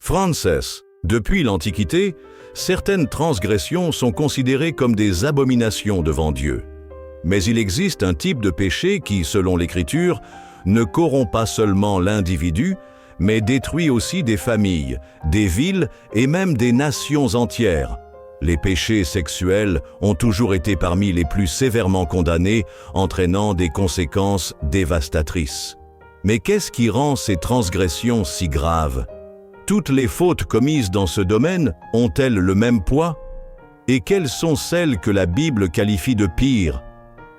Frances, depuis l'Antiquité, certaines transgressions sont considérées comme des abominations devant Dieu. Mais il existe un type de péché qui, selon l'Écriture, ne corrompt pas seulement l'individu, mais détruit aussi des familles, des villes et même des nations entières. Les péchés sexuels ont toujours été parmi les plus sévèrement condamnés, entraînant des conséquences dévastatrices. Mais qu'est-ce qui rend ces transgressions si graves? Toutes les fautes commises dans ce domaine ont-elles le même poids? Et quelles sont celles que la Bible qualifie de pires?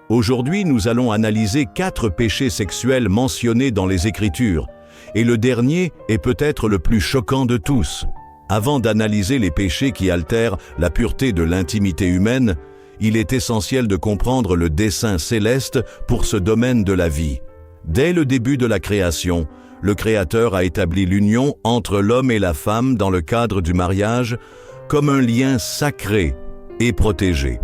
Aujourd'hui, nous allons analyser 4 péchés sexuels mentionnés dans les Écritures, et le dernier est peut-être le plus choquant de tous. Avant d'analyser les péchés qui altèrent la pureté de l'intimité humaine, il est essentiel de comprendre le dessein céleste pour ce domaine de la vie. Dès le début de la création, le Créateur a établi l'union entre l'homme et la femme dans le cadre du mariage comme un lien sacré et protégé.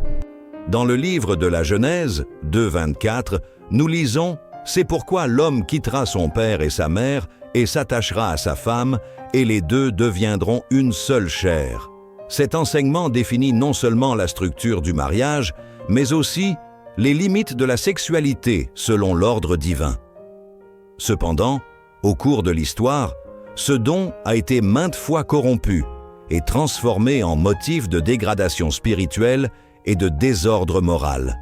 Dans le livre de la Genèse 2:24, nous lisons « C'est pourquoi l'homme quittera son père et sa mère et s'attachera à sa femme, et les deux deviendront une seule chair. » Cet enseignement définit non seulement la structure du mariage, mais aussi les limites de la sexualité selon l'ordre divin. Cependant, au cours de l'histoire, ce don a été maintes fois corrompu et transformé en motif de dégradation spirituelle et de désordre moral.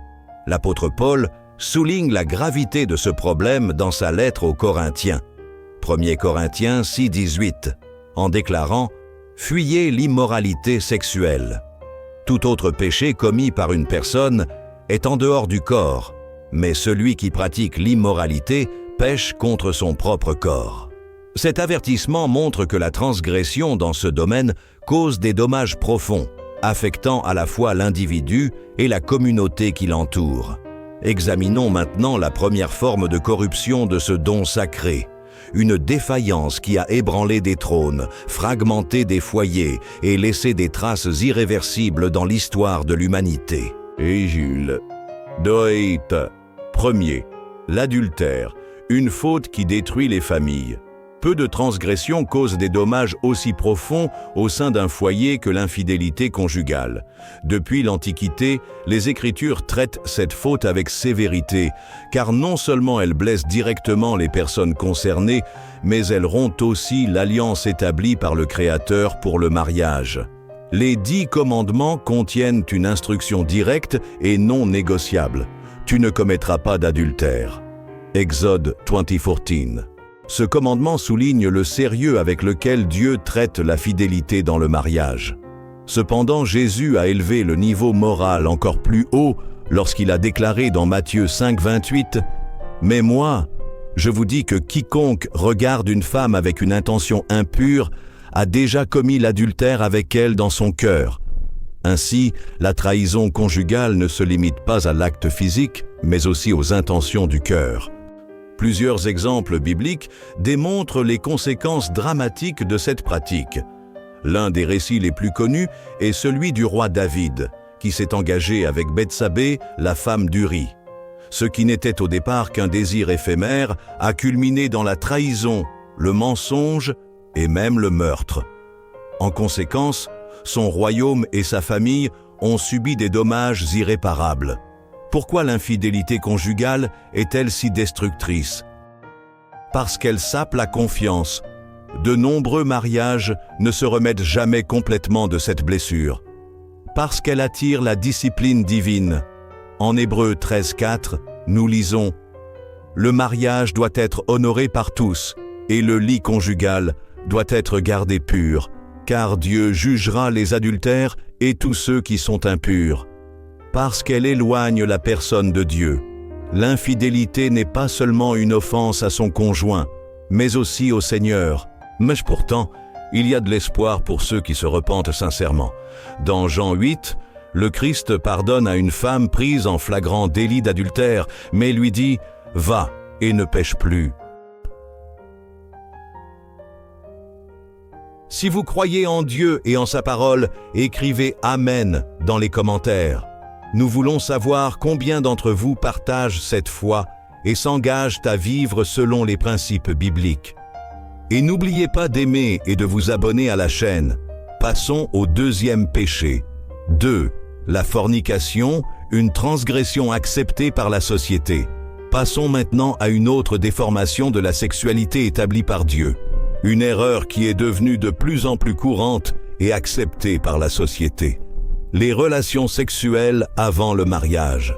L'apôtre Paul souligne la gravité de ce problème dans sa lettre aux Corinthiens, 1 Corinthiens 6:18, en déclarant « Fuyez l'immoralité sexuelle. Tout autre péché commis par une personne est en dehors du corps, mais celui qui pratique l'immoralité pêche contre son propre corps. » Cet avertissement montre que la transgression dans ce domaine cause des dommages profonds, affectant à la fois l'individu et la communauté qui l'entoure. Examinons maintenant la première forme de corruption de ce don sacré, une défaillance qui a ébranlé des trônes, fragmenté des foyers et laissé des traces irréversibles dans l'histoire de l'humanité. Et Jules, Doeit, premier, l'adultère, une faute qui détruit les familles. Peu de transgressions causent des dommages aussi profonds au sein d'un foyer que l'infidélité conjugale. Depuis l'Antiquité, les Écritures traitent cette faute avec sévérité, car non seulement elle blesse directement les personnes concernées, mais elle rompt aussi l'alliance établie par le Créateur pour le mariage. Les 10 commandements contiennent une instruction directe et non négociable. Tu ne commettras pas d'adultère. Exode 20:14. Ce commandement souligne le sérieux avec lequel Dieu traite la fidélité dans le mariage. Cependant, Jésus a élevé le niveau moral encore plus haut lorsqu'il a déclaré dans Matthieu 5:28 « Mais moi, je vous dis que quiconque regarde une femme avec une intention impure a déjà commis l'adultère avec elle dans son cœur. » Ainsi, la trahison conjugale ne se limite pas à l'acte physique, mais aussi aux intentions du cœur. Plusieurs exemples bibliques démontrent les conséquences dramatiques de cette pratique. L'un des récits les plus connus est celui du roi David, qui s'est engagé avec Bethsabée, la femme d'Uri. Ce qui n'était au départ qu'un désir éphémère a culminé dans la trahison, le mensonge et même le meurtre. En conséquence, son royaume et sa famille ont subi des dommages irréparables. Pourquoi l'infidélité conjugale est-elle si destructrice? Parce qu'elle sape la confiance. De nombreux mariages ne se remettent jamais complètement de cette blessure. Parce qu'elle attire la discipline divine. En Hébreux 13:4, nous lisons « Le mariage doit être honoré par tous, et le lit conjugal doit être gardé pur, car Dieu jugera les adultères et tous ceux qui sont impurs. » Parce qu'elle éloigne la personne de Dieu. L'infidélité n'est pas seulement une offense à son conjoint, mais aussi au Seigneur. Mais pourtant, il y a de l'espoir pour ceux qui se repentent sincèrement. Dans Jean 8, le Christ pardonne à une femme prise en flagrant délit d'adultère, mais lui dit « Va et ne pêche plus ». Si vous croyez en Dieu et en sa parole, écrivez « Amen » dans les commentaires. Nous voulons savoir combien d'entre vous partagent cette foi et s'engagent à vivre selon les principes bibliques. Et n'oubliez pas d'aimer et de vous abonner à la chaîne. Passons au deuxième péché. 2. La fornication, une transgression acceptée par la société. Passons maintenant à une autre déformation de la sexualité établie par Dieu. Une erreur qui est devenue de plus en plus courante et acceptée par la société. Les relations sexuelles avant le mariage.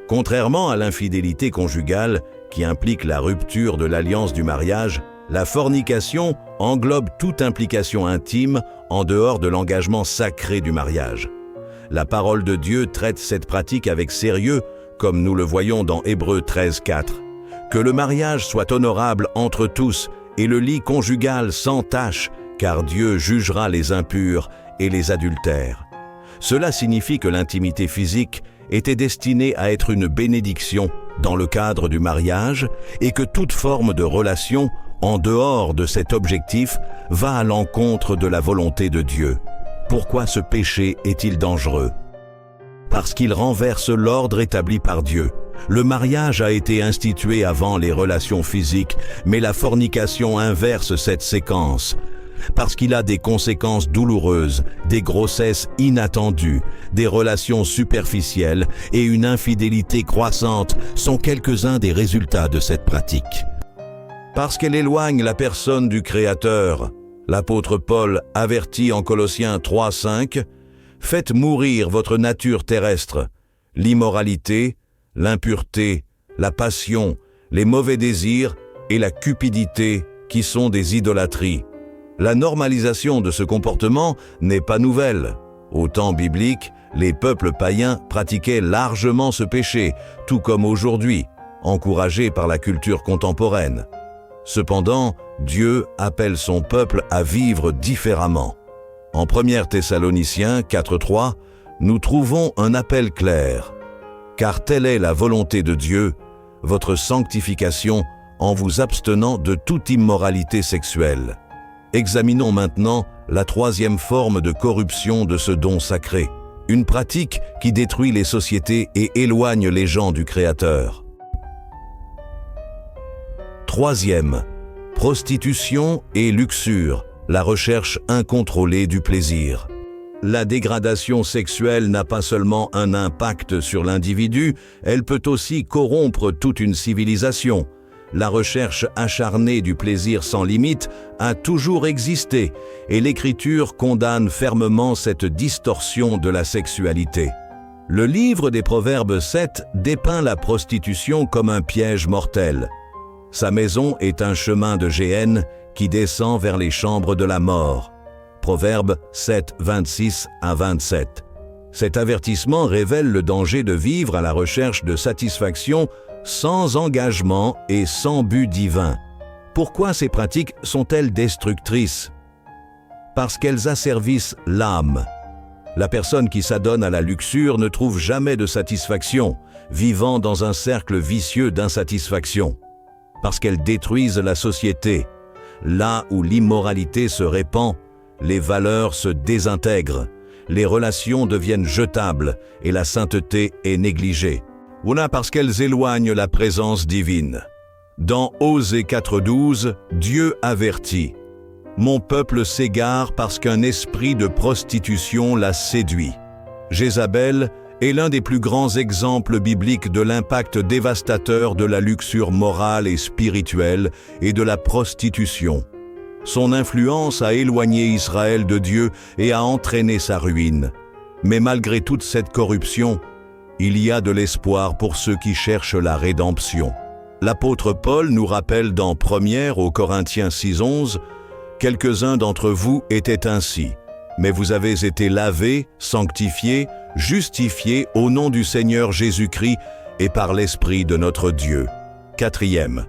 Contrairement à l'infidélité conjugale, qui implique la rupture de l'alliance du mariage, la fornication englobe toute implication intime en dehors de l'engagement sacré du mariage. La parole de Dieu traite cette pratique avec sérieux, comme nous le voyons dans Hébreux 13:4. Que le mariage soit honorable entre tous et le lit conjugal sans tache, car Dieu jugera les impurs et les adultères. Cela signifie que l'intimité physique était destinée à être une bénédiction dans le cadre du mariage et que toute forme de relation en dehors de cet objectif va à l'encontre de la volonté de Dieu. Pourquoi ce péché est-il dangereux? Parce qu'il renverse l'ordre établi par Dieu. Le mariage a été institué avant les relations physiques, mais la fornication inverse cette séquence. Parce qu'il a des conséquences douloureuses, des grossesses inattendues, des relations superficielles et une infidélité croissante sont quelques-uns des résultats de cette pratique. Parce qu'elle éloigne la personne du Créateur, l'apôtre Paul avertit en Colossiens 3:5 « Faites mourir votre nature terrestre, l'immoralité, l'impureté, la passion, les mauvais désirs et la cupidité qui sont des idolâtries. » La normalisation de ce comportement n'est pas nouvelle. Au temps biblique, les peuples païens pratiquaient largement ce péché, tout comme aujourd'hui, encouragés par la culture contemporaine. Cependant, Dieu appelle son peuple à vivre différemment. En 1 Thessaloniciens 4:3, nous trouvons un appel clair. « Car telle est la volonté de Dieu, votre sanctification, en vous abstenant de toute immoralité sexuelle. » Examinons maintenant la troisième forme de corruption de ce don sacré, une pratique qui détruit les sociétés et éloigne les gens du Créateur. Troisième, prostitution et luxure, la recherche incontrôlée du plaisir. La dégradation sexuelle n'a pas seulement un impact sur l'individu, elle peut aussi corrompre toute une civilisation. La recherche acharnée du plaisir sans limite a toujours existé et l'Écriture condamne fermement cette distorsion de la sexualité. Le livre des Proverbes 7 dépeint la prostitution comme un piège mortel. Sa maison est un chemin de géhenne qui descend vers les chambres de la mort. Proverbes 7, 26 à 27. Cet avertissement révèle le danger de vivre à la recherche de satisfaction sans engagement et sans but divin. Pourquoi ces pratiques sont-elles destructrices? Parce qu'elles asservissent l'âme. La personne qui s'adonne à la luxure ne trouve jamais de satisfaction, vivant dans un cercle vicieux d'insatisfaction. Parce qu'elles détruisent la société. Là où l'immoralité se répand, les valeurs se désintègrent, les relations deviennent jetables et la sainteté est négligée. Ou parce qu'elles éloignent la présence divine. Dans Osée 4:12, Dieu avertit « Mon peuple s'égare parce qu'un esprit de prostitution l'a séduit. » Jézabel est l'un des plus grands exemples bibliques de l'impact dévastateur de la luxure morale et spirituelle et de la prostitution. Son influence a éloigné Israël de Dieu et a entraîné sa ruine. Mais malgré toute cette corruption, il y a de l'espoir pour ceux qui cherchent la rédemption. L'apôtre Paul nous rappelle dans 1 aux Corinthiens 6:11 « Quelques-uns d'entre vous étaient ainsi, mais vous avez été lavés, sanctifiés, justifiés au nom du Seigneur Jésus-Christ et par l'Esprit de notre Dieu. » Quatrième,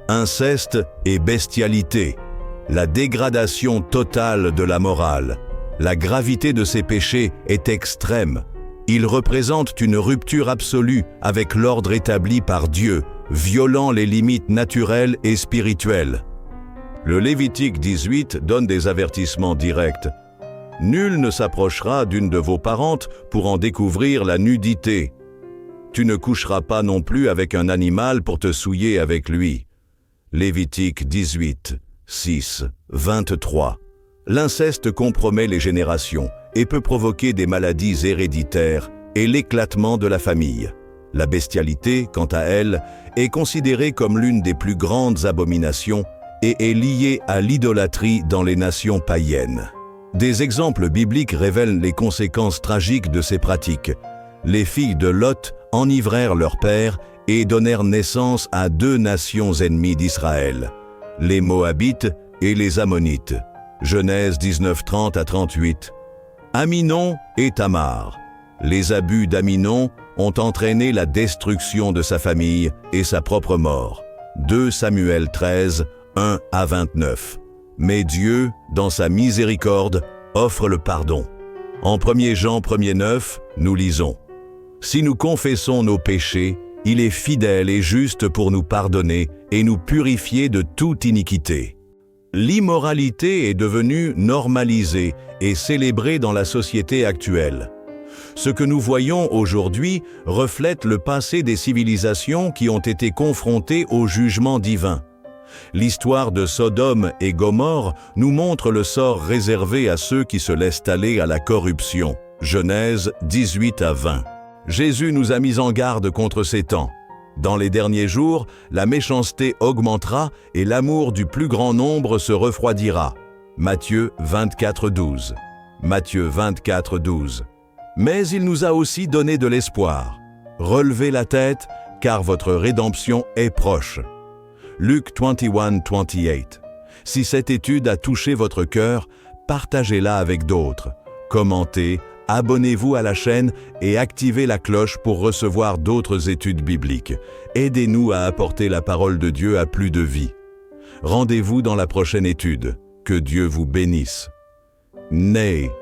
inceste et bestialité, la dégradation totale de la morale. La gravité de ces péchés est extrême. Ils représentent une rupture absolue avec l'ordre établi par Dieu, violant les limites naturelles et spirituelles. Le Lévitique 18 donne des avertissements directs. « Nul ne s'approchera d'une de vos parentes pour en découvrir la nudité. Tu ne coucheras pas non plus avec un animal pour te souiller avec lui. » Lévitique 18, 6, 23. L'inceste compromet les générations et peut provoquer des maladies héréditaires et l'éclatement de la famille. La bestialité, quant à elle, est considérée comme l'une des plus grandes abominations et est liée à l'idolâtrie dans les nations païennes. Des exemples bibliques révèlent les conséquences tragiques de ces pratiques. Les filles de Lot enivrèrent leur père et donnèrent naissance à 2 nations ennemies d'Israël, les Moabites et les Ammonites. Genèse 19, 30 à 38. Aminon et Tamar. Les abus d'Aminon ont entraîné la destruction de sa famille et sa propre mort. 2 Samuel 13, 1 à 29. Mais Dieu, dans sa miséricorde, offre le pardon. En 1 Jean 1,9, nous lisons « Si nous confessons nos péchés, il est fidèle et juste pour nous pardonner et nous purifier de toute iniquité. » L'immoralité est devenue normalisée et célébrée dans la société actuelle. Ce que nous voyons aujourd'hui reflète le passé des civilisations qui ont été confrontées au jugement divin. L'histoire de Sodome et Gomorrhe nous montre le sort réservé à ceux qui se laissent aller à la corruption. Genèse 18 à 20. Jésus nous a mis en garde contre ces temps. Dans les derniers jours, la méchanceté augmentera et l'amour du plus grand nombre se refroidira. Matthieu 24, 12. Matthieu 24, 12. Mais il nous a aussi donné de l'espoir. Relevez la tête, car votre rédemption est proche. Luc 21, 28. Si cette étude a touché votre cœur, partagez-la avec d'autres. Commentez, abonnez-vous à la chaîne et activez la cloche pour recevoir d'autres études bibliques. Aidez-nous à apporter la parole de Dieu à plus de vies. Rendez-vous dans la prochaine étude. Que Dieu vous bénisse. Né.